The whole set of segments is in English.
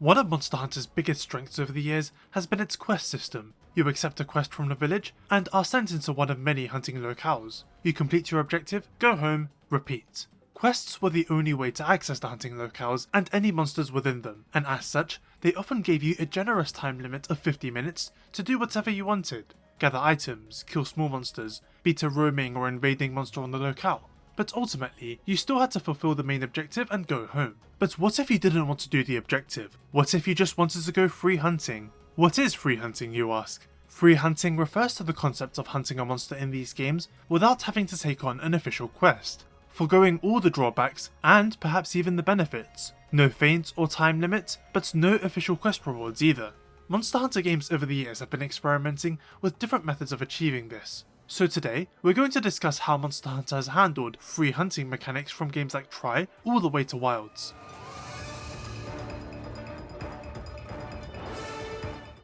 One of Monster Hunter's biggest strengths over the years has been its quest system. You accept a quest from the village and are sent into one of many hunting locales. You complete your objective, go home, repeat. Quests were the only way to access the hunting locales and any monsters within them, and as such, they often gave you a generous time limit of 50 minutes to do whatever you wanted. Gather items, kill small monsters, beat a roaming or invading monster on the locale. But ultimately, you still had to fulfill the main objective and go home. But what if you didn't want to do the objective? What if you just wanted to go free hunting? What is free hunting, you ask? Free hunting refers to the concept of hunting a monster in these games without having to take on an official quest, foregoing all the drawbacks and perhaps even the benefits. No feint or time limit, but no official quest rewards either. Monster Hunter games over the years have been experimenting with different methods of achieving this. So today, we're going to discuss how Monster Hunter has handled free hunting mechanics from games like Tri all the way to Wilds.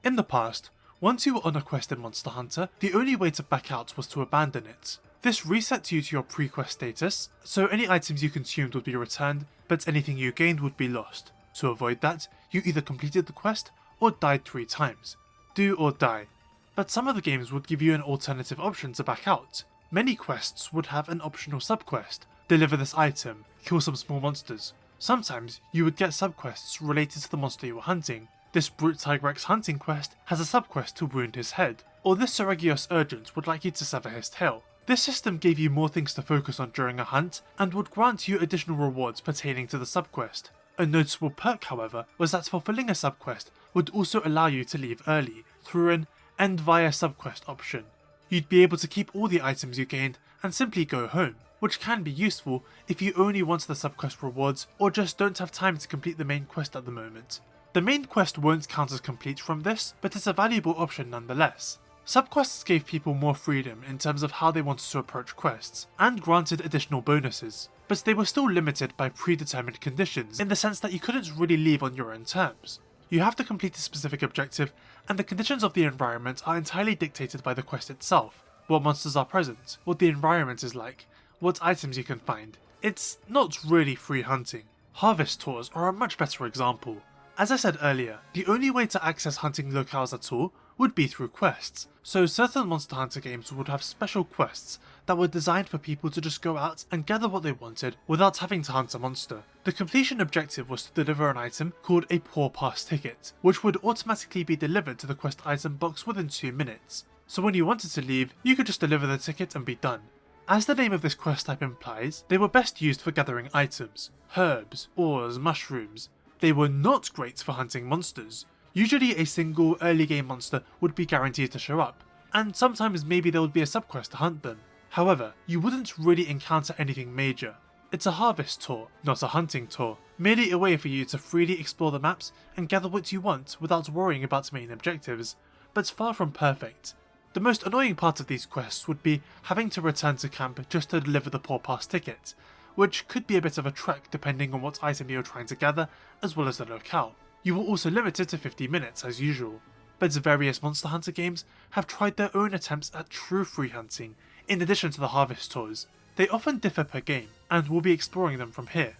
In the past, once you were on a quest in Monster Hunter, the only way to back out was to abandon it. This resets you to your pre-quest status, so any items you consumed would be returned, but anything you gained would be lost. To avoid that, you either completed the quest or died 3 times. Do or die. But some of the games would give you an alternative option to back out. Many quests would have an optional subquest: deliver this item, kill some small monsters. Sometimes you would get subquests related to the monster you were hunting. This Brute Tigrex hunting quest has a subquest to wound his head, or this Brachydios urgent would like you to sever his tail. This system gave you more things to focus on during a hunt, and would grant you additional rewards pertaining to the subquest. A noticeable perk, however, was that fulfilling a subquest would also allow you to leave early, through an end via subquest option. You'd be able to keep all the items you gained and simply go home, which can be useful if you only want the subquest rewards or just don't have time to complete the main quest at the moment. The main quest won't count as complete from this, but it's a valuable option nonetheless. Subquests gave people more freedom in terms of how they wanted to approach quests, and granted additional bonuses, but they were still limited by predetermined conditions in the sense that you couldn't really leave on your own terms. You have to complete a specific objective, and the conditions of the environment are entirely dictated by the quest itself. What monsters are present, what the environment is like, what items you can find. It's not really free hunting. Harvest tours are a much better example. As I said earlier, the only way to access hunting locales at all would be through quests, so certain Monster Hunter games would have special quests that were designed for people to just go out and gather what they wanted without having to hunt a monster. The completion objective was to deliver an item called a Poor Pass ticket, which would automatically be delivered to the quest item box within 2 minutes. So when you wanted to leave, you could just deliver the ticket and be done. As the name of this quest type implies, they were best used for gathering items, herbs, ores, mushrooms. They were not great for hunting monsters. Usually a single early game monster would be guaranteed to show up, and sometimes maybe there would be a subquest to hunt them. However, you wouldn't really encounter anything major. It's a harvest tour, not a hunting tour, merely a way for you to freely explore the maps and gather what you want without worrying about main objectives, but far from perfect. The most annoying part of these quests would be having to return to camp just to deliver the Poor Pass ticket, which could be a bit of a trek depending on what item you're trying to gather, as well as the locale. You were also limited to 50 minutes as usual, but various Monster Hunter games have tried their own attempts at true free hunting, in addition to the harvest tours. They often differ per game, and we'll be exploring them from here.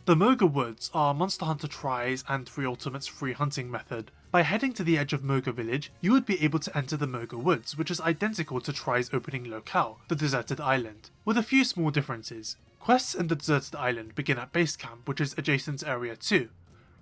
The Moga Woods are Monster Hunter Tri's and 3 Ultimate's free hunting method. By heading to the edge of Moga Village, you would be able to enter the Moga Woods, which is identical to Tri's opening locale, the Deserted Island, with a few small differences. Quests in the Deserted Island begin at Base Camp, which is adjacent to Area 2.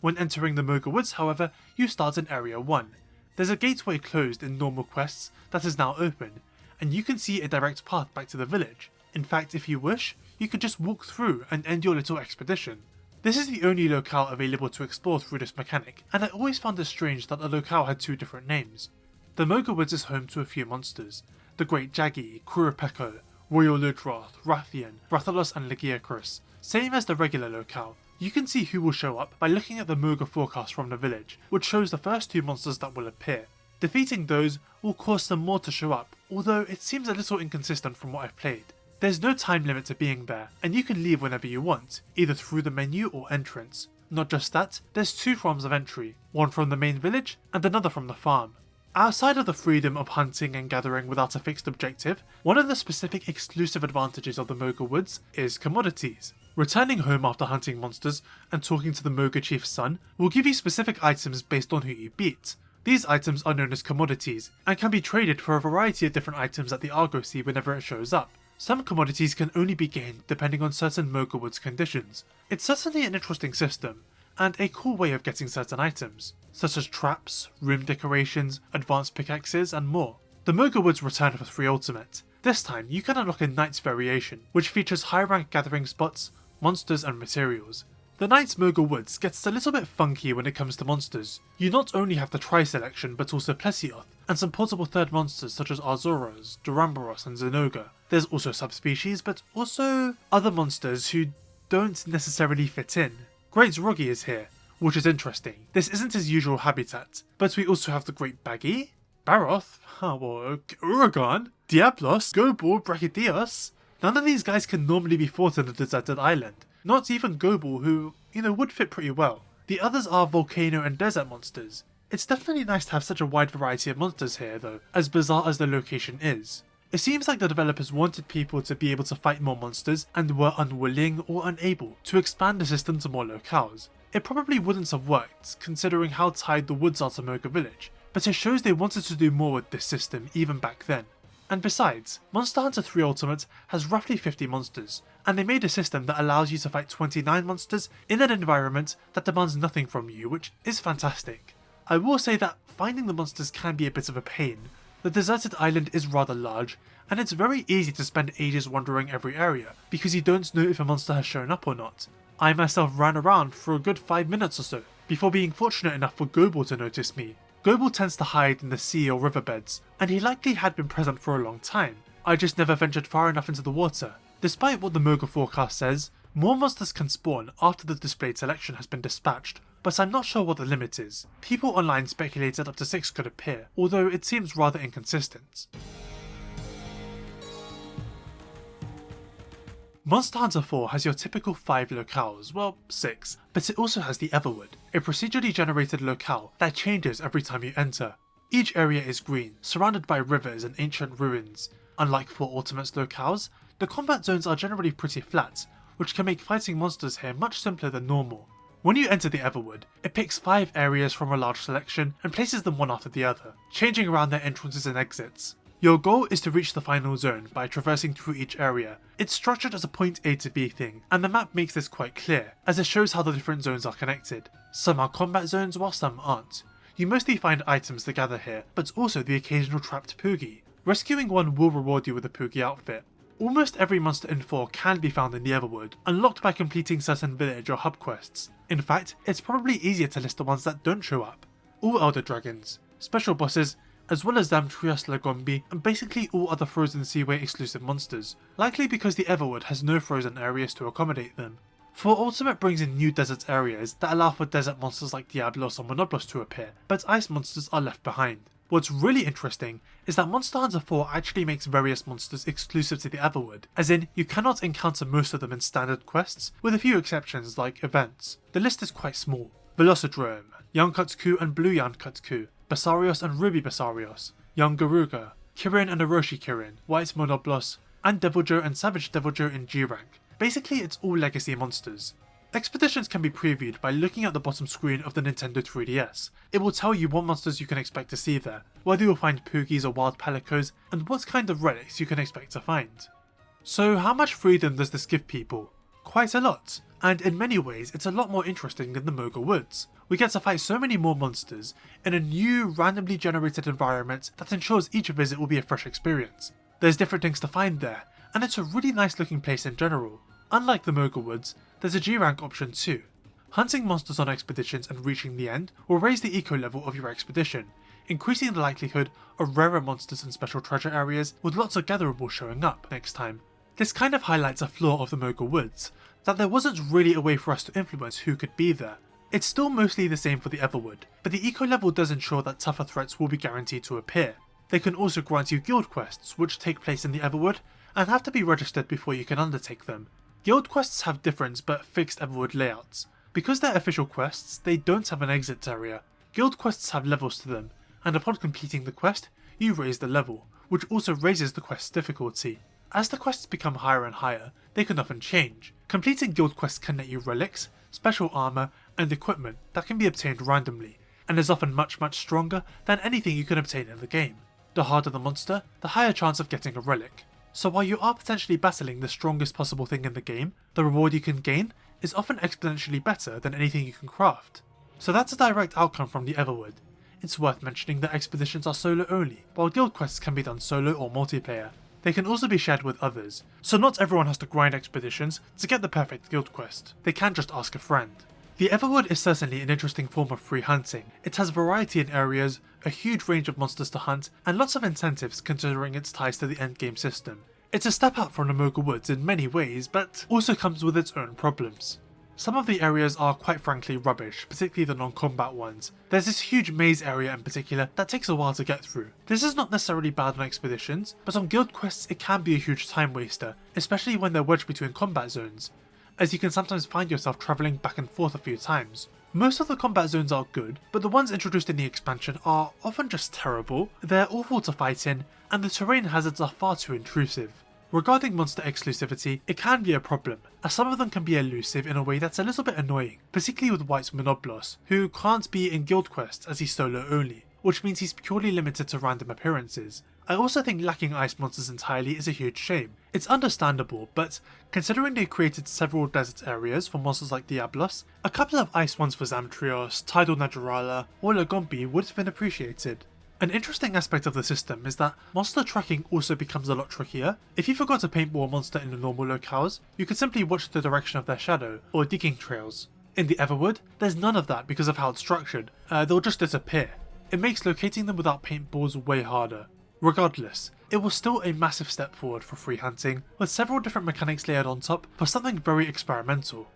When entering the Moga Woods, however, you start in Area 1. There's a gateway closed in normal quests that is now open, and you can see a direct path back to the village. In fact, if you wish, you could just walk through and end your little expedition. This is the only locale available to explore through this mechanic, and I always found it strange that the locale had 2 different names. The Moga Woods is home to a few monsters: the Great Jaggi, Kurupeko, Royal Ludroth, Rathian, Rathalos and Legiacrus. Same as the regular locale, you can see who will show up by looking at the Moga forecast from the village, which shows the first 2 monsters that will appear. Defeating those will cause some more to show up, although it seems a little inconsistent from what I've played. There's no time limit to being there, and you can leave whenever you want, either through the menu or entrance. Not just that, there's 2 forms of entry, one from the main village and another from the farm. Outside of the freedom of hunting and gathering without a fixed objective, one of the specific exclusive advantages of the Moga Woods is commodities. Returning home after hunting monsters and talking to the Moga Chief's son will give you specific items based on who you beat. These items are known as commodities, and can be traded for a variety of different items at the Argosy whenever it shows up. Some commodities can only be gained depending on certain Moga Woods conditions. It's certainly an interesting system, and a cool way of getting certain items, such as traps, room decorations, advanced pickaxes, and more. The Moga Woods return for free ultimate. This time, you can unlock a Knight's variation, which features high rank gathering spots, monsters, and materials. The Knight's Moga Woods gets a little bit funky when it comes to monsters. You not only have the tri-selection but also Plesioth, and some portable third monsters such as Arzuros, Duramboros, and Zenoga. There's also subspecies, but also other monsters who don't necessarily fit in. Great Zrogi is here, which is interesting. This isn't his usual habitat, but we also have the Great Baggy, Baroth, Uragon, Diablos, Gobul, Brachydios. None of these guys can normally be fought on a deserted island. Not even Gobul, who, would fit pretty well. The others are volcano and desert monsters. It's definitely nice to have such a wide variety of monsters here though, as bizarre as the location is. It seems like the developers wanted people to be able to fight more monsters and were unwilling or unable to expand the system to more locales. It probably wouldn't have worked, considering how tied the woods are to Moga Village, but it shows they wanted to do more with this system even back then. And besides, Monster Hunter 3 Ultimate has roughly 50 monsters, and they made a system that allows you to fight 29 monsters in an environment that demands nothing from you, which is fantastic. I will say that finding the monsters can be a bit of a pain. The deserted island is rather large, and it's very easy to spend ages wandering every area, because you don't know if a monster has shown up or not. I myself ran around for a good 5 minutes or so, before being fortunate enough for Gobul to notice me. Gobul tends to hide in the sea or riverbeds, and he likely had been present for a long time. I just never ventured far enough into the water. Despite what the Moga forecast says, more monsters can spawn after the displayed selection has been dispatched, but I'm not sure what the limit is. People online speculated up to 6 could appear, although it seems rather inconsistent. Monster Hunter 4 has your typical 5 locales, well 6, but it also has the Everwood, a procedurally generated locale that changes every time you enter. Each area is green, surrounded by rivers and ancient ruins. Unlike 4 Ultimate's locales, the combat zones are generally pretty flat, which can make fighting monsters here much simpler than normal. When you enter the Everwood, it picks 5 areas from a large selection and places them one after the other, changing around their entrances and exits. Your goal is to reach the final zone by traversing through each area. It's structured as a point A to B thing, and the map makes this quite clear, as it shows how the different zones are connected. Some are combat zones while some aren't. You mostly find items to gather here, but also the occasional trapped Poogie. Rescuing one will reward you with a Poogie outfit. Almost every monster in 4 can be found in the Everwood, unlocked by completing certain village or hub quests. In fact, it's probably easier to list the ones that don't show up. All Elder Dragons, special bosses, as well as Zamtrios Lagombi and basically all other Frozen Seaway exclusive monsters, likely because the Everwood has no frozen areas to accommodate them. 4 Ultimate brings in new desert areas that allow for desert monsters like Diablos or Monoblos to appear, but ice monsters are left behind. What's really interesting is that Monster Hunter 4 actually makes various monsters exclusive to the Everwood, as in you cannot encounter most of them in standard quests, with a few exceptions like events. The list is quite small. Velocidrome, Yankutku and Blue Yankutku, Basarios and Ruby Basarios, Young Garuga, Kirin and Orochi Kirin, White Monoblos, and Deviljho and Savage Deviljho in G rank. Basically it's all legacy monsters. Expeditions can be previewed by looking at the bottom screen of the Nintendo 3DS. It will tell you what monsters you can expect to see there, whether you'll find Poogies or wild Palicos, and what kind of relics you can expect to find. So how much freedom does this give people? Quite a lot, and in many ways it's a lot more interesting than the Moga Woods. We get to fight so many more monsters in a new, randomly generated environment that ensures each visit will be a fresh experience. There's different things to find there, and it's a really nice looking place in general. Unlike the Moga Woods, there's a G rank option too. Hunting monsters on expeditions and reaching the end will raise the eco level of your expedition, increasing the likelihood of rarer monsters and special treasure areas with lots of gatherables showing up next time. This kind of highlights a flaw of the Moga Woods, that there wasn't really a way for us to influence who could be there. It's still mostly the same for the Everwood, but the eco level does ensure that tougher threats will be guaranteed to appear. They can also grant you guild quests, which take place in the Everwood, and have to be registered before you can undertake them. Guild quests have different but fixed Everwood layouts. Because they're official quests, they don't have an exit area. Guild quests have levels to them, and upon completing the quest, you raise the level, which also raises the quest's difficulty. As the quests become higher and higher, they can often change. Completing guild quests can net you relics, special armor, and equipment that can be obtained randomly, and is often much stronger than anything you can obtain in the game. The harder the monster, the higher chance of getting a relic. So while you are potentially battling the strongest possible thing in the game, the reward you can gain is often exponentially better than anything you can craft. So that's a direct outcome from the Everwood. It's worth mentioning that expeditions are solo only, while guild quests can be done solo or multiplayer. They can also be shared with others, so not everyone has to grind expeditions to get the perfect guild quest. They can just ask a friend. The Everwood is certainly an interesting form of free hunting. It has variety in areas, a huge range of monsters to hunt, and lots of incentives considering its ties to the endgame system. It's a step up from the Moga Woods in many ways, but also comes with its own problems. Some of the areas are quite frankly rubbish, particularly the non-combat ones. There's this huge maze area in particular that takes a while to get through. This is not necessarily bad on expeditions, but on guild quests it can be a huge time waster, especially when they're wedged between combat zones, as you can sometimes find yourself travelling back and forth a few times. Most of the combat zones are good, but the ones introduced in the expansion are often just terrible, they're awful to fight in, and the terrain hazards are far too intrusive. Regarding monster exclusivity, it can be a problem, as some of them can be elusive in a way that's a little bit annoying, particularly with White's Monoblos, who can't be in guild quests as he's solo only, which means he's purely limited to random appearances. I also think lacking ice monsters entirely is a huge shame. It's understandable, but considering they created several desert areas for monsters like Diablos, a couple of ice ones for Zamtrios, Tidal Naturala, or Lagompi would have been appreciated. An interesting aspect of the system is that monster tracking also becomes a lot trickier. If you forgot to paintball a monster in the normal locales, you could simply watch the direction of their shadow, or digging trails. In the Everwood, there's none of that because of how it's structured, they'll just disappear. It makes locating them without paintballs way harder. Regardless, it was still a massive step forward for free hunting, with several different mechanics layered on top for something very experimental.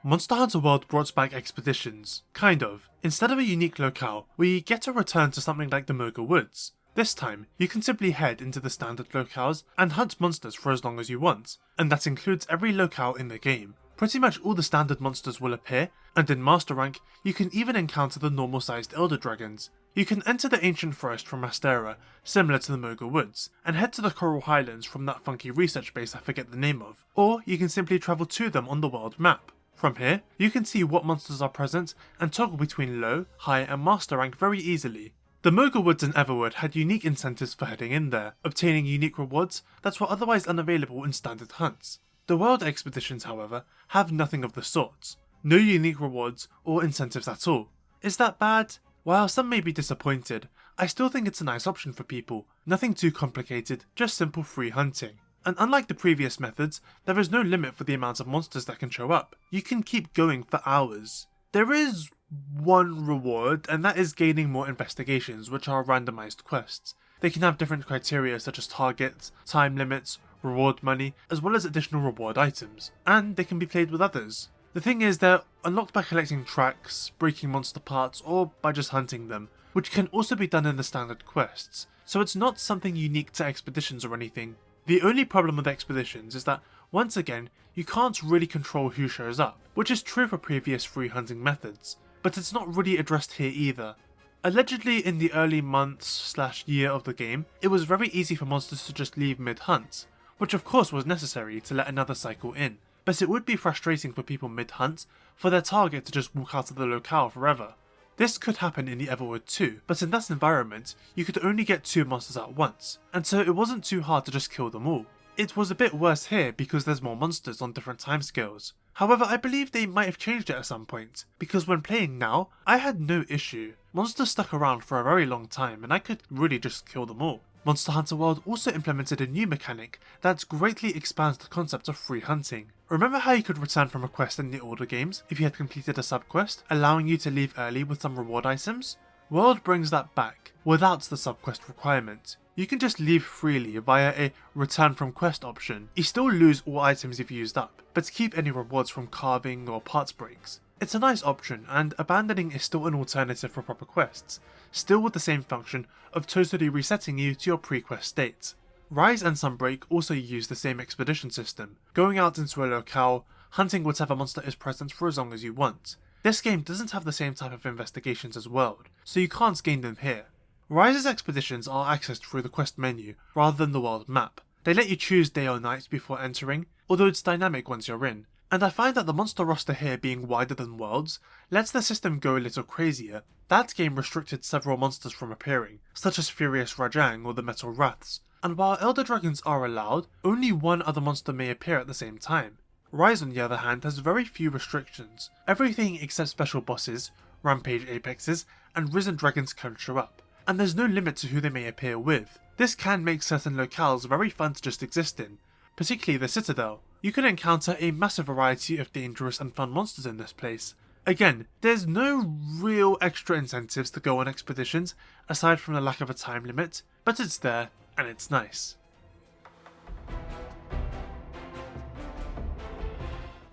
Monster Hunter World brought back expeditions, kind of. Instead of a unique locale, we get to return to something like the Moga Woods. This time, you can simply head into the standard locales and hunt monsters for as long as you want, and that includes every locale in the game. Pretty much all the standard monsters will appear, and in Master Rank, you can even encounter the normal sized Elder Dragons. You can enter the ancient forest from Mastera, similar to the Moga Woods, and head to the Coral Highlands from that funky research base I forget the name of, or you can simply travel to them on the world map. From here, you can see what monsters are present and toggle between low, high and Master Rank very easily. The Moga Woods and Everwood had unique incentives for heading in there, obtaining unique rewards that were otherwise unavailable in standard hunts. The World Expeditions, however, have nothing of the sort. No unique rewards or incentives at all. Is that bad? While some may be disappointed, I still think it's a nice option for people. Nothing too complicated, just simple free hunting. And unlike the previous methods, there is no limit for the amount of monsters that can show up. You can keep going for hours. There is one reward, and that is gaining more investigations, which are randomized quests. They can have different criteria such as targets, time limits, reward money, as well as additional reward items, and they can be played with others. The thing is, they're unlocked by collecting tracks, breaking monster parts, or by just hunting them, which can also be done in the standard quests, so it's not something unique to expeditions or anything. The only problem with expeditions is that, once again, you can't really control who shows up, which is true for previous free hunting methods, but it's not really addressed here either. Allegedly in the early months/year of the game, it was very easy for monsters to just leave mid-hunt, which of course was necessary to let another cycle in, but it would be frustrating for people mid-hunt for their target to just walk out of the locale forever. This could happen in the Everwood too, but in that environment, you could only get 2 monsters at once, and so it wasn't too hard to just kill them all. It was a bit worse here because there's more monsters on different timescales. However, I believe they might have changed it at some point, because when playing now, I had no issue. Monsters stuck around for a very long time and I could really just kill them all. Monster Hunter World also implemented a new mechanic that greatly expands the concept of free hunting. Remember how you could return from a quest in the older games if you had completed a subquest, allowing you to leave early with some reward items? World brings that back, without the subquest requirement. You can just leave freely via a return from quest option. You still lose all items you've used up, but keep any rewards from carving or parts breaks. It's a nice option, and abandoning is still an alternative for proper quests, still with the same function of totally resetting you to your pre-quest state. Rise and Sunbreak also use the same expedition system, going out into a locale, hunting whatever monster is present for as long as you want. This game doesn't have the same type of investigations as World, so you can't gain them here. Rise's expeditions are accessed through the quest menu rather than the world map. They let you choose day or night before entering, although it's dynamic once you're in. And I find that the monster roster here being wider than Worlds lets the system go a little crazier. That game restricted several monsters from appearing, such as Furious Rajang or the Metal Wraths, and while Elder Dragons are allowed, only one other monster may appear at the same time. Rise on the other hand has very few restrictions. Everything except special bosses, rampage apexes, and risen dragons can show up, and there's no limit to who they may appear with. This can make certain locales very fun to just exist in, particularly the Citadel. You can encounter a massive variety of dangerous and fun monsters in this place. Again, there's no real extra incentives to go on expeditions aside from the lack of a time limit, but it's there and it's nice.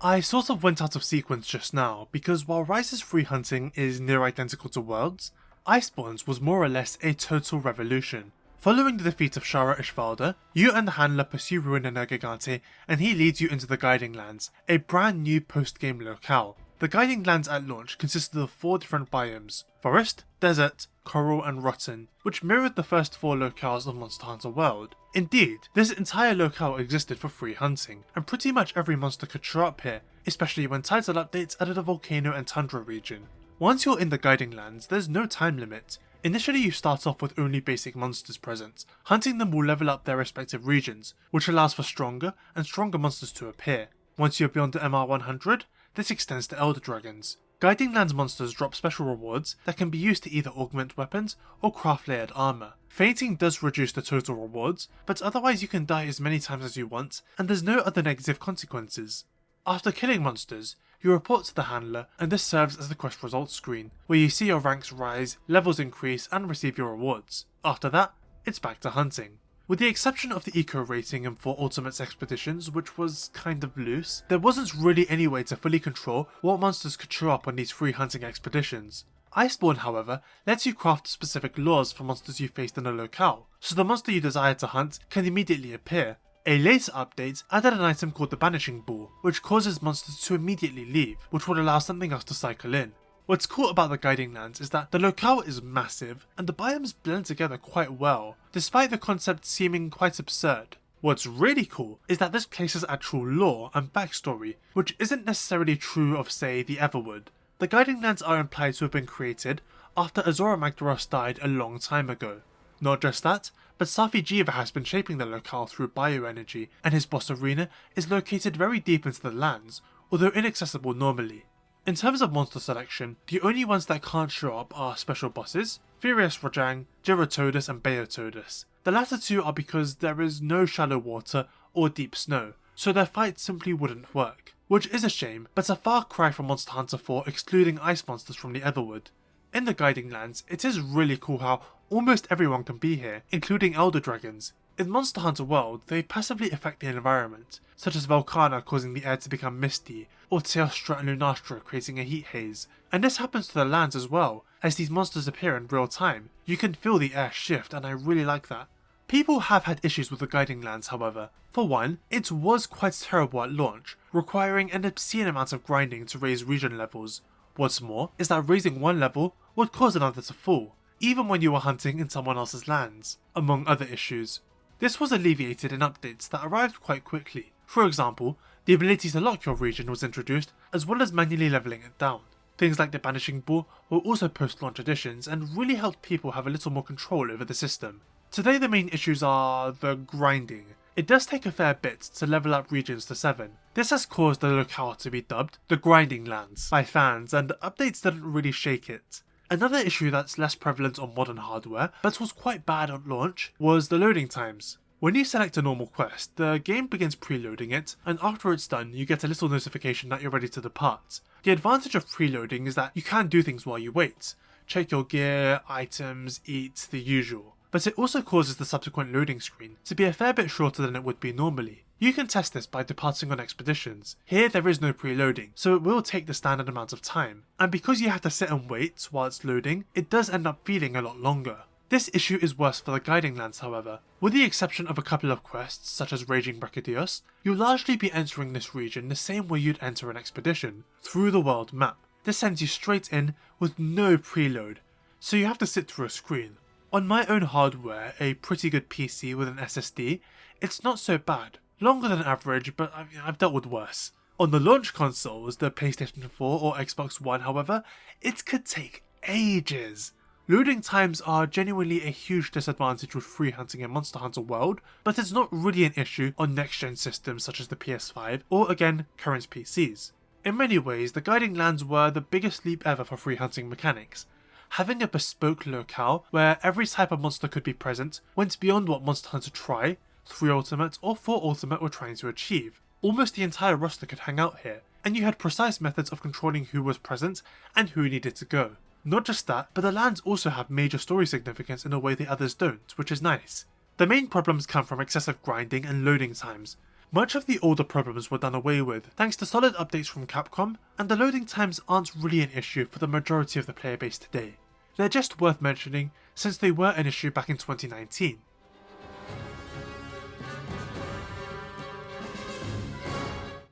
I sort of went out of sequence just now because while Rise's free hunting is near identical to Worlds, Iceborne's was more or less a total revolution. Following the defeat of Shara Ishvalda, you and the handler pursue Ruin Energigante and he leads you into the Guiding Lands, a brand new post-game locale. The Guiding Lands at launch consisted of 4 different biomes: Forest, Desert, Coral and Rotten, which mirrored the first 4 locales of Monster Hunter World. Indeed, this entire locale existed for free hunting, and pretty much every monster could show up here, especially when title updates added a volcano and tundra region. Once you're in the Guiding Lands, there's no time limit. Initially you start off with only basic monsters present. Hunting them will level up their respective regions, which allows for stronger and stronger monsters to appear. Once you're beyond the MR100, this extends to Elder Dragons. Guiding Lands monsters drop special rewards that can be used to either augment weapons or craft layered armor. Fainting does reduce the total rewards, but otherwise you can die as many times as you want, and there's no other negative consequences. After killing monsters, you report to the handler, and this serves as the quest results screen, where you see your ranks rise, levels increase, and receive your rewards. After that, it's back to hunting. With the exception of the eco rating and 4 Ultimates expeditions, which was kind of loose, there wasn't really any way to fully control what monsters could show up on these free hunting expeditions. Iceborne, however, lets you craft specific lures for monsters you faced in a locale, so the monster you desire to hunt can immediately appear. A later update added an item called the Banishing Ball, which causes monsters to immediately leave, which would allow something else to cycle in. What's cool about the Guiding Lands is that the locale is massive, and the biomes blend together quite well, despite the concept seeming quite absurd. What's really cool is that this place has actual lore and backstory, which isn't necessarily true of, say, the Everwood. The Guiding Lands are implied to have been created after Azora Magdaros died a long time ago. Not just that, but Safi Jiva has been shaping the locale through bioenergy, and his boss arena is located very deep into the lands, although inaccessible normally. In terms of monster selection, the only ones that can't show up are special bosses, Furious Rajang, Geratodus and Beotodus. The latter 2 are because there is no shallow water or deep snow, so their fight simply wouldn't work. Which is a shame, but a far cry from Monster Hunter 4 excluding ice monsters from the Everwood. In the Guiding Lands, it is really cool how almost everyone can be here, including Elder Dragons. In Monster Hunter World, they passively affect the environment, such as Volcana causing the air to become misty, or Teostra and Lunastra creating a heat haze. And this happens to the lands as well, as these monsters appear in real time. You can feel the air shift, and I really like that. People have had issues with the Guiding Lands, however. For one, it was quite terrible at launch, requiring an obscene amount of grinding to raise region levels. What's more, is that raising one level would cause another to fall, even when you were hunting in someone else's lands, among other issues. This was alleviated in updates that arrived quite quickly. For example, the ability to lock your region was introduced, as well as manually leveling it down. Things like the Banishing Ball were also post-launch additions and really helped people have a little more control over the system. Today the main issues are the grinding. It does take a fair bit to level up regions to 7. This has caused the locale to be dubbed the Grinding Lands by fans, and updates didn't really shake it. Another issue that's less prevalent on modern hardware, but was quite bad at launch, was the loading times. When you select a normal quest, the game begins preloading it, and after it's done you get a little notification that you're ready to depart. The advantage of preloading is that you can do things while you wait. Check your gear, items, eat, the usual. But it also causes the subsequent loading screen to be a fair bit shorter than it would be normally. You can test this by departing on expeditions. Here there is no preloading, so it will take the standard amount of time. And because you have to sit and wait while it's loading, it does end up feeling a lot longer. This issue is worse for the Guiding Lands, however. With the exception of a couple of quests, such as Raging Brachydios, you'll largely be entering this region the same way you'd enter an expedition, through the world map. This sends you straight in with no preload, so you have to sit through a screen. On my own hardware, a pretty good PC with an SSD, it's not so bad. Longer than average, but I've dealt with worse. On the launch consoles, the PlayStation 4 or Xbox One, however, it could take ages. Loading times are genuinely a huge disadvantage with free hunting in Monster Hunter World, but it's not really an issue on next-gen systems such as the PS5 or, again, current PCs. In many ways, the Guiding Lands were the biggest leap ever for free hunting mechanics. Having a bespoke locale where every type of monster could be present went beyond what Monster Hunter Tri, 3 Ultimate or 4 Ultimate were trying to achieve. Almost the entire roster could hang out here, and you had precise methods of controlling who was present and who needed to go. Not just that, but the lands also have major story significance in a way the others don't, which is nice. The main problems come from excessive grinding and loading times. Much of the older problems were done away with, thanks to solid updates from Capcom, and the loading times aren't really an issue for the majority of the player base today. They're just worth mentioning, since they were an issue back in 2019.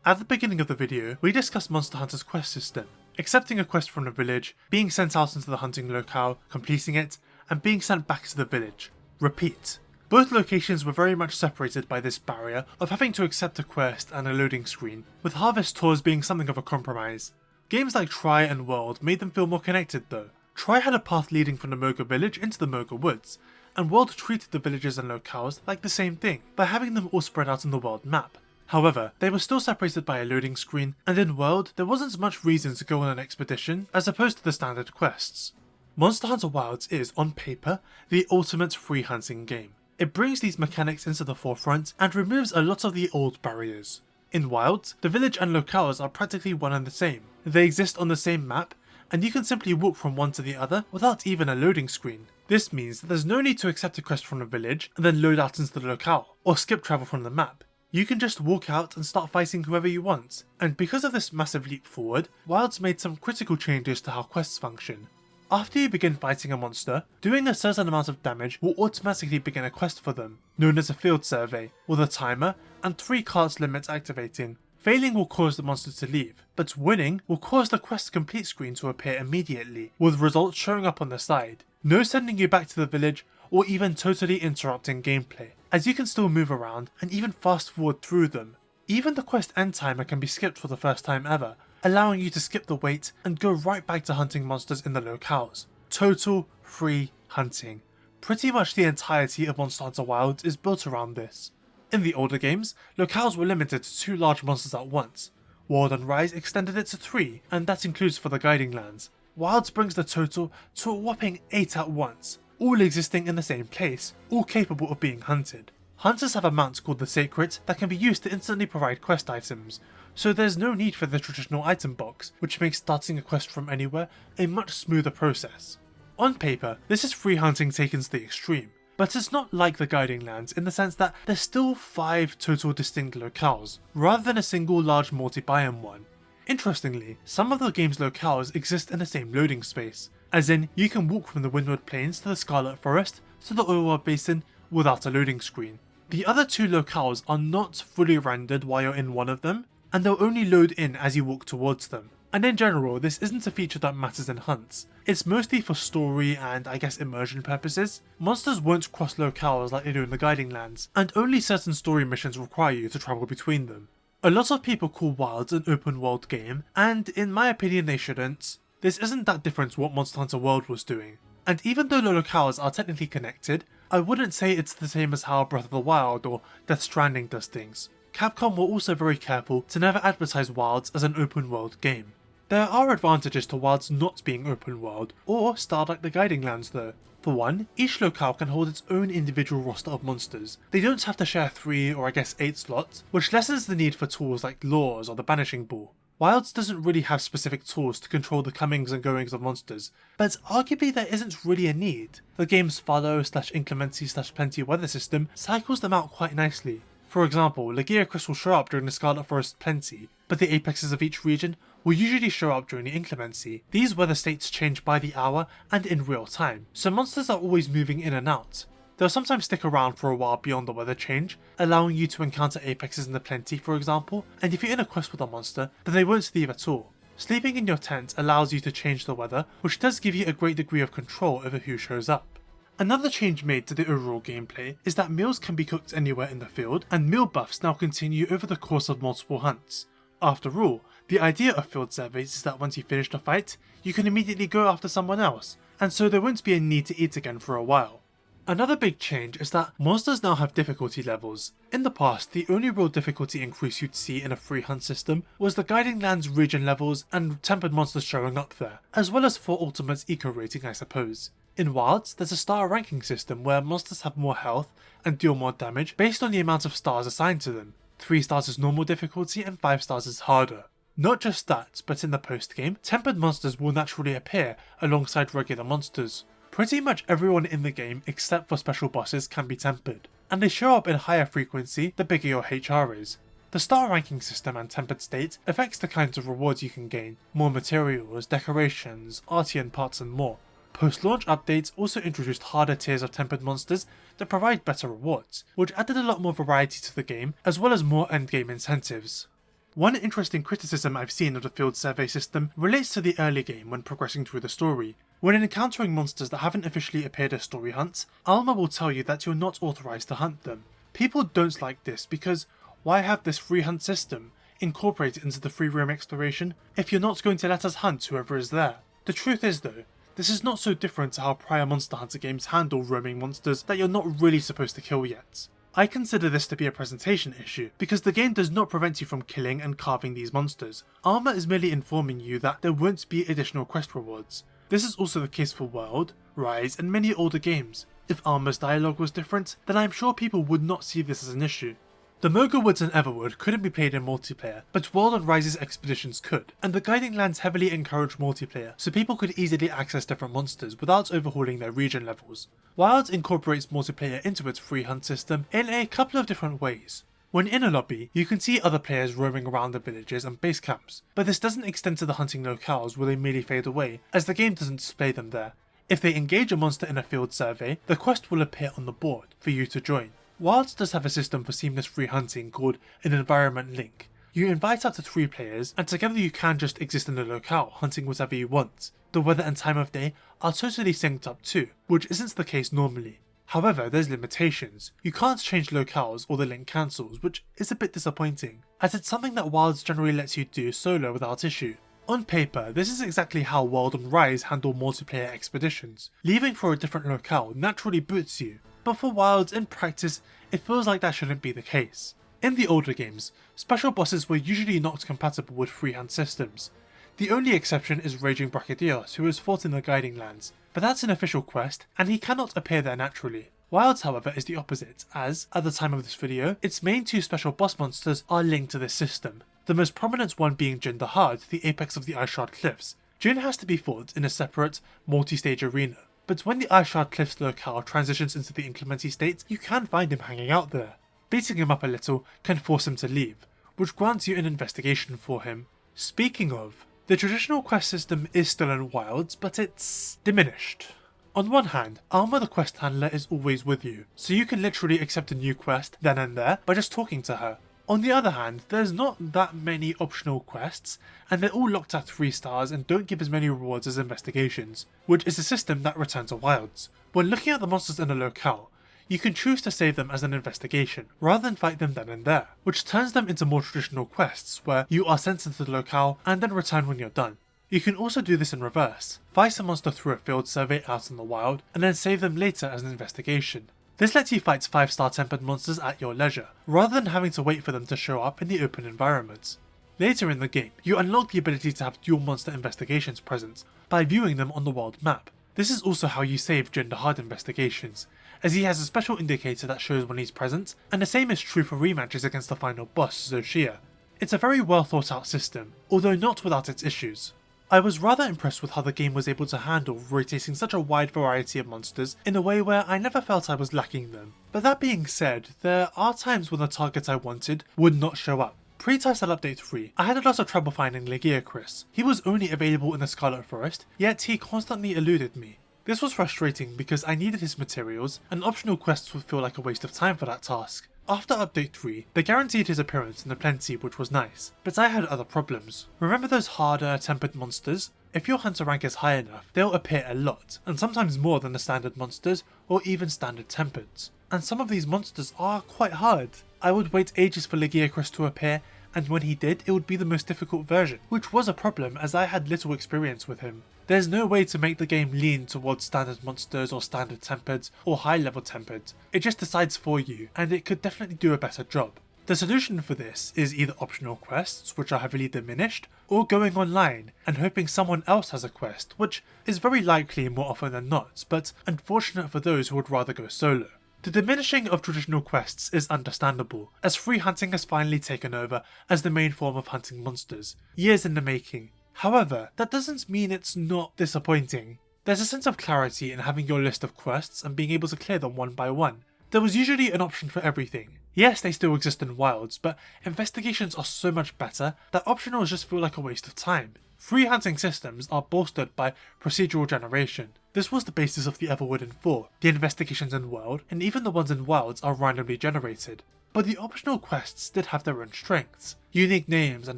At the beginning of the video, we discussed Monster Hunter's quest system. Accepting a quest from the village, being sent out into the hunting locale, completing it, and being sent back to the village. Repeat. Both locations were very much separated by this barrier of having to accept a quest and a loading screen, with harvest tours being something of a compromise. Games like Tri and World made them feel more connected though. Tri had a path leading from the Moga village into the Moga Woods, and World treated the villages and locales like the same thing by having them all spread out on the world map. However, they were still separated by a loading screen, and in World, there wasn't much reason to go on an expedition as opposed to the standard quests. Monster Hunter Wilds is, on paper, the ultimate free hunting game. It brings these mechanics into the forefront and removes a lot of the old barriers. In Wilds, the village and locales are practically one and the same. They exist on the same map, and you can simply walk from one to the other without even a loading screen. This means that there's no need to accept a quest from the village and then load out into the locale, or skip travel from the map. You can just walk out and start fighting whoever you want, and because of this massive leap forward, Wilds made some critical changes to how quests function. After you begin fighting a monster, doing a certain amount of damage will automatically begin a quest for them, known as a field survey, with a timer and 3 cards limit activating. Failing will cause the monster to leave, but winning will cause the quest complete screen to appear immediately, with results showing up on the side. No sending you back to the village, or even totally interrupting gameplay, as you can still move around and even fast forward through them. Even the quest end timer can be skipped for the first time ever, allowing you to skip the wait and go right back to hunting monsters in the locales. Total free hunting. Pretty much the entirety of Monster Hunter Wilds is built around this. In the older games, locales were limited to 2 large monsters at once. World and Rise extended it to 3, and that includes for the Guiding Lands. Wilds brings the total to a whopping 8 at once, all existing in the same place, all capable of being hunted. Hunters have a mount called the Sacred that can be used to instantly provide quest items, so there's no need for the traditional item box, which makes starting a quest from anywhere a much smoother process. On paper, this is free hunting taken to the extreme, but it's not like the Guiding Lands in the sense that there's still 5 total distinct locales, rather than a single large multi-biome one. Interestingly, some of the game's locales exist in the same loading space, as in you can walk from the Windward Plains to the Scarlet Forest to the Oilwa Basin without a loading screen. The other 2 locales are not fully rendered while you're in one of them, and they'll only load in as you walk towards them. And in general, this isn't a feature that matters in hunts. It's mostly for story and I guess immersion purposes. Monsters won't cross locales like they do in the Guiding Lands, and only certain story missions require you to travel between them. A lot of people call Wilds an open world game, and in my opinion they shouldn't. This isn't that different to what Monster Hunter World was doing. And even though the locales are technically connected, I wouldn't say it's the same as how Breath of the Wild or Death Stranding does things. Capcom were also very careful to never advertise Wilds as an open world game. There are advantages to Wilds not being open world, or styled like the Guiding Lands though. For one, each locale can hold its own individual roster of monsters. They don't have to share 3 or I guess 8 slots, which lessens the need for tools like Laws or the Banishing Ball. Wilds doesn't really have specific tools to control the comings and goings of monsters, but arguably there isn't really a need. The game's follow/inclemency/plenty weather system cycles them out quite nicely. For example, Lagiacrus will show up during the Scarlet Forest Plenty, but the apexes of each region will usually show up during the inclemency. These weather states change by the hour and in real time, so monsters are always moving in and out. They'll sometimes stick around for a while beyond the weather change, allowing you to encounter apexes in the Plenty for example, and if you're in a quest with a monster, then they won't leave at all. Sleeping in your tent allows you to change the weather, which does give you a great degree of control over who shows up. Another change made to the overall gameplay is that meals can be cooked anywhere in the field, and meal buffs now continue over the course of multiple hunts. After all, the idea of field surveys is that once you finish the fight, you can immediately go after someone else, and so there won't be a need to eat again for a while. Another big change is that monsters now have difficulty levels. In the past, the only real difficulty increase you'd see in a free hunt system was the Guiding Lands region levels and tempered monsters showing up there, as well as for Ultimate's eco rating, I suppose. In Wilds, there's a star ranking system where monsters have more health and deal more damage based on the amount of stars assigned to them. 3 stars is normal difficulty and 5 stars is harder. Not just that, but in the post-game, tempered monsters will naturally appear alongside regular monsters. Pretty much everyone in the game except for special bosses can be tempered, and they show up in higher frequency the bigger your HR is. The star ranking system and tempered state affects the kinds of rewards you can gain, more materials, decorations, Artian parts and more. Post-launch updates also introduced harder tiers of tempered monsters that provide better rewards, which added a lot more variety to the game as well as more endgame incentives. One interesting criticism I've seen of the field survey system relates to the early game when progressing through the story. When encountering monsters that haven't officially appeared as story hunts, Alma will tell you that you're not authorized to hunt them. People don't like this because why have this free hunt system incorporated into the free roam exploration if you're not going to let us hunt whoever is there? The truth is though, this is not so different to how prior Monster Hunter games handle roaming monsters that you're not really supposed to kill yet. I consider this to be a presentation issue, because the game does not prevent you from killing and carving these monsters. Armor is merely informing you that there won't be additional quest rewards. This is also the case for World, Rise, and many older games. If Armor's dialogue was different, then I'm sure people would not see this as an issue. The Moga Woods and Everwood couldn't be played in multiplayer, but World and Rise's expeditions could, and the Guiding Lands heavily encouraged multiplayer, so people could easily access different monsters without overhauling their region levels. Wilds incorporates multiplayer into its free hunt system in a couple of different ways. When in a lobby, you can see other players roaming around the villages and base camps, but this doesn't extend to the hunting locales where they merely fade away, as the game doesn't display them there. If they engage a monster in a field survey, the quest will appear on the board for you to join. Wilds does have a system for seamless free hunting called an environment link. You invite up to 3 players, and together you can just exist in the locale, hunting whatever you want. The weather and time of day are totally synced up too, which isn't the case normally. However, there's limitations. You can't change locales or the link cancels, which is a bit disappointing, as it's something that Wilds generally lets you do solo without issue. On paper, this is exactly how World and Rise handle multiplayer expeditions. Leaving for a different locale naturally boots you, but for Wilds, in practice, it feels like that shouldn't be the case. In the older games, special bosses were usually not compatible with free hunt systems. The only exception is Raging Brachydios, who is fought in the Guiding Lands, but that's an official quest, and he cannot appear there naturally. Wilds, however, is the opposite, as, at the time of this video, its main 2 special boss monsters are linked to this system, the most prominent one being Jin the Hard, the apex of the Ice Shard Cliffs. Jin has to be fought in a separate, multi-stage arena, but when the Ice Shard Cliffs locale transitions into the Inclemency state, you can find him hanging out there. Beating him up a little can force him to leave, which grants you an investigation for him. Speaking of, the traditional quest system is still in Wilds, but it's diminished. On one hand, Alma the quest handler is always with you, so you can literally accept a new quest then and there by just talking to her. On the other hand, there's not that many optional quests, and they're all locked at 3 stars and don't give as many rewards as investigations, which is a system that returned to Wilds. When looking at the monsters in a locale, you can choose to save them as an investigation, rather than fight them then and there, which turns them into more traditional quests, where you are sent into the locale and then return when you're done. You can also do this in reverse, fight a monster through a field survey out in the wild, and then save them later as an investigation. This lets you fight 5-star tempered monsters at your leisure, rather than having to wait for them to show up in the open environment. Later in the game, you unlock the ability to have dual monster investigations present, by viewing them on the world map. This is also how you save Jin the Hard investigations, as he has a special indicator that shows when he's present, and the same is true for rematches against the final boss, Zoshia. It's a very well thought out system, although not without its issues. I was rather impressed with how the game was able to handle rotating such a wide variety of monsters in a way where I never felt I was lacking them. But that being said, there are times when the target I wanted would not show up. Pre-title update 3, I had a lot of trouble finding Legiacris. He was only available in the Scarlet Forest, yet he constantly eluded me. This was frustrating because I needed his materials, and optional quests would feel like a waste of time for that task. After update 3, they guaranteed his appearance in the Plenty, which was nice, but I had other problems. Remember those harder tempered monsters? If your hunter rank is high enough, they'll appear a lot, and sometimes more than the standard monsters, or even standard tempered. And some of these monsters are quite hard. I would wait ages for Lagiacrus to appear, and when he did, it would be the most difficult version, which was a problem as I had little experience with him. There's no way to make the game lean towards standard monsters or standard tempered or high level tempered. It just decides for you, and it could definitely do a better job. The solution for this is either optional quests, which are heavily diminished, or going online and hoping someone else has a quest, which is very likely more often than not, but unfortunate for those who would rather go solo. The diminishing of traditional quests is understandable, as free hunting has finally taken over as the main form of hunting monsters, years in the making. However, that doesn't mean it's not disappointing. There's a sense of clarity in having your list of quests and being able to clear them one by one. There was usually an option for everything. Yes, they still exist in Wilds, but investigations are so much better that optionals just feel like a waste of time. Free hunting systems are bolstered by procedural generation. This was the basis of the Everwood in 4. The investigations in World, and even the ones in Wilds, are randomly generated. But the optional quests did have their own strengths. Unique names and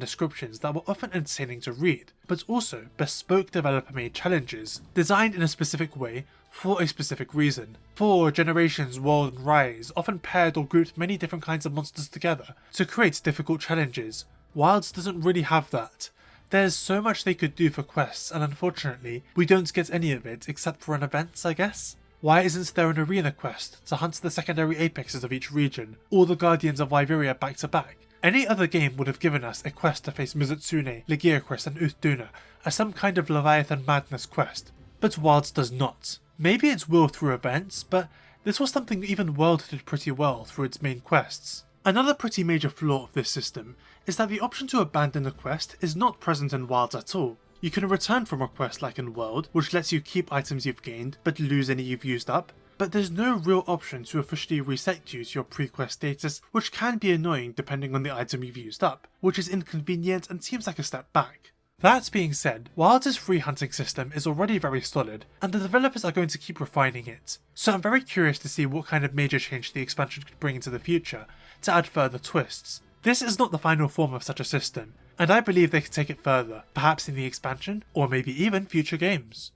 descriptions that were often entertaining to read, but also bespoke developer-made challenges, designed in a specific way for a specific reason. 4, Generations, World and Rise often paired or grouped many different kinds of monsters together to create difficult challenges. Wilds doesn't really have that. There's so much they could do for quests, and unfortunately, we don't get any of it except for an event, I guess? Why isn't there an arena quest to hunt the secondary apexes of each region, or the Guardians of Wyveria back to back? Any other game would have given us a quest to face Mizutsune, Lagiacrus and Uthduna as some kind of Leviathan Madness quest, but Wilds does not. Maybe it's will through events, but this was something even World did pretty well through its main quests. Another pretty major flaw of this system is that the option to abandon a quest is not present in Wilds at all. You can return from a quest like in World, which lets you keep items you've gained, but lose any you've used up, but there's no real option to officially reset you to your pre-quest status, which can be annoying depending on the item you've used up, which is inconvenient and seems like a step back. That being said, Wilds' free hunting system is already very solid, and the developers are going to keep refining it, so I'm very curious to see what kind of major change the expansion could bring into the future to add further twists. This is not the final form of such a system, and I believe they could take it further, perhaps in the expansion, or maybe even future games.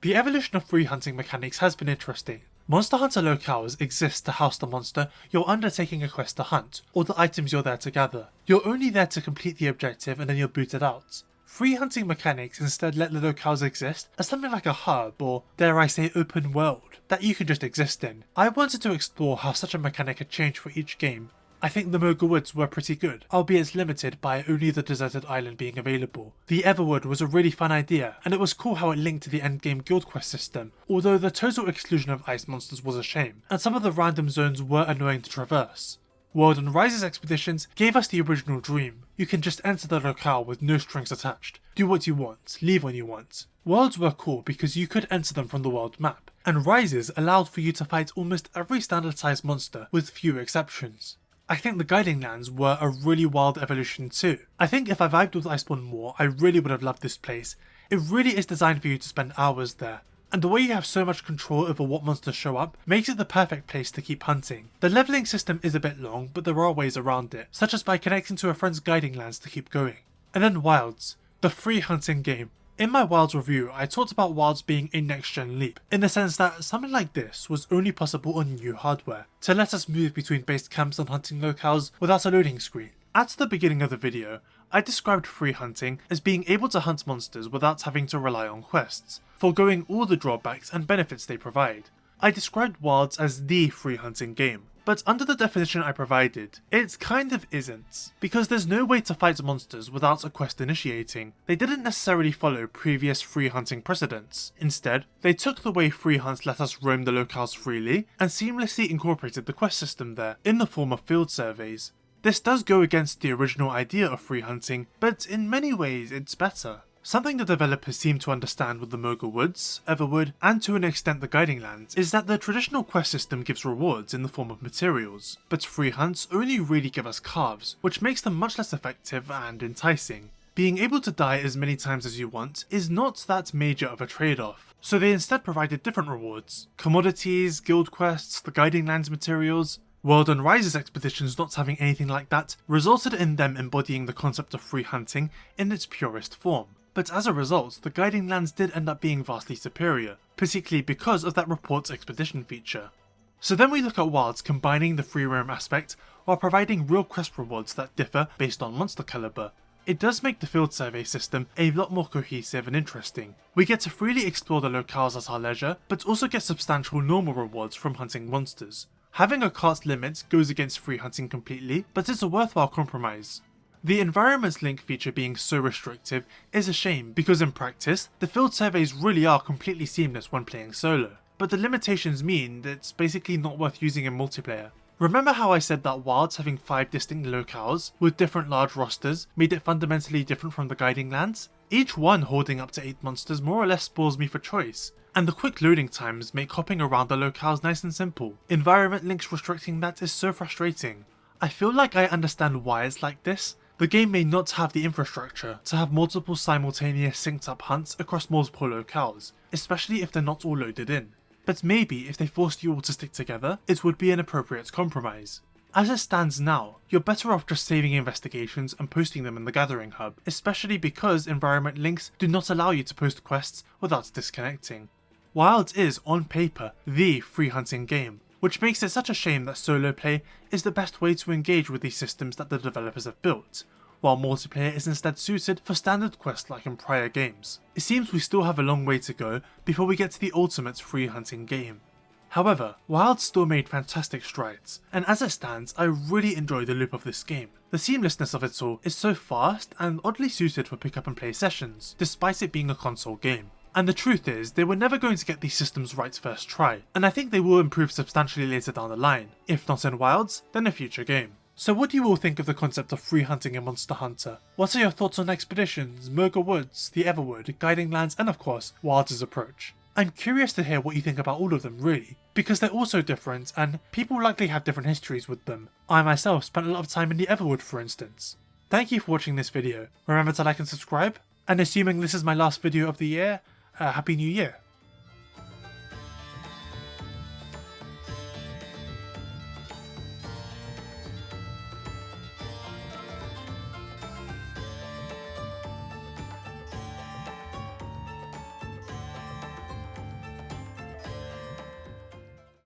The evolution of free hunting mechanics has been interesting. Monster Hunter locales exist to house the monster you're undertaking a quest to hunt, or the items you're there to gather. You're only there to complete the objective and then you're booted out. Free hunting mechanics instead let the locales exist as something like a hub, or dare I say open world, that you can just exist in. I wanted to explore how such a mechanic had changed for each game. I think the Moga Woods were pretty good, albeit limited by only the deserted island being available. The Everwood was a really fun idea, and it was cool how it linked to the endgame guild quest system, although the total exclusion of ice monsters was a shame, and some of the random zones were annoying to traverse. World and Rise's expeditions gave us the original dream. You can just enter the locale with no strings attached, do what you want, leave when you want. Worlds were cool because you could enter them from the world map, and Rises allowed for you to fight almost every standard sized monster with few exceptions. I think the Guiding Lands were a really wild evolution too. I think if I vibed with Iceborne more, I really would have loved this place. It really is designed for you to spend hours there, and the way you have so much control over what monsters show up makes it the perfect place to keep hunting. The leveling system is a bit long, but there are ways around it, such as by connecting to a friend's Guiding Lands to keep going. And then Wilds, the free hunting game. In my Wilds review, I talked about Wilds being a next-gen leap, in the sense that something like this was only possible on new hardware, to let us move between base camps and hunting locales without a loading screen. At the beginning of the video, I described free hunting as being able to hunt monsters without having to rely on quests, foregoing all the drawbacks and benefits they provide. I described Wilds as the free hunting game, but under the definition I provided, it kind of isn't, because there's no way to fight monsters without a quest initiating. They didn't necessarily follow previous free hunting precedents. Instead, they took the way free hunts let us roam the locales freely, and seamlessly incorporated the quest system there, in the form of field surveys. This does go against the original idea of free hunting, but in many ways it's better. Something the developers seem to understand with the Moga Woods, Everwood, and to an extent the Guiding Lands, is that the traditional quest system gives rewards in the form of materials, but free hunts only really give us carves, which makes them much less effective and enticing. Being able to die as many times as you want is not that major of a trade-off, so they instead provided different rewards. Commodities, guild quests, the Guiding Lands materials. World and Rise's expeditions not having anything like that resulted in them embodying the concept of free hunting in its purest form. But as a result, the guiding lands did end up being vastly superior, particularly because of that reports expedition feature. So then we look at Wilds combining the free roam aspect while providing real quest rewards that differ based on monster caliber. It does make the field survey system a lot more cohesive and interesting. We get to freely explore the locales at our leisure, but also get substantial normal rewards from hunting monsters. Having a cast limit goes against free hunting completely, but it's a worthwhile compromise. The environments link feature being so restrictive is a shame because in practice, the field surveys really are completely seamless when playing solo, but the limitations mean that it's basically not worth using in multiplayer. Remember how I said that Wilds having 5 distinct locales with different large rosters made it fundamentally different from the guiding lands? Each one holding up to 8 monsters more or less spoils me for choice, and the quick loading times make hopping around the locales nice and simple. Environment links restricting that is so frustrating. I feel like I understand why it's like this. The game may not have the infrastructure to have multiple simultaneous synced up hunts across multiple locales, especially if they're not all loaded in. But maybe if they forced you all to stick together, it would be an appropriate compromise. As it stands now, you're better off just saving investigations and posting them in the Gathering Hub, especially because environment links do not allow you to post quests without disconnecting. Wilds is, on paper, the free hunting game, which makes it such a shame that solo play is the best way to engage with these systems that the developers have built, while multiplayer is instead suited for standard quests like in prior games. It seems we still have a long way to go before we get to the ultimate free hunting game. However, Wilds still made fantastic strides, and as it stands, I really enjoy the loop of this game. The seamlessness of it all is so fast and oddly suited for pick up and play sessions, despite it being a console game. And the truth is, they were never going to get these systems right first try, and I think they will improve substantially later down the line, if not in Wilds, then a future game. So what do you all think of the concept of free hunting in Monster Hunter? What are your thoughts on expeditions, Moga Woods, the Everwood, guiding lands, and of course, Wilds' approach? I'm curious to hear what you think about all of them really, because they're all so different and people likely have different histories with them. I myself spent a lot of time in the Everwood for instance. Thank you for watching this video, remember to like and subscribe, and assuming this is my last video of the year, Happy New Year.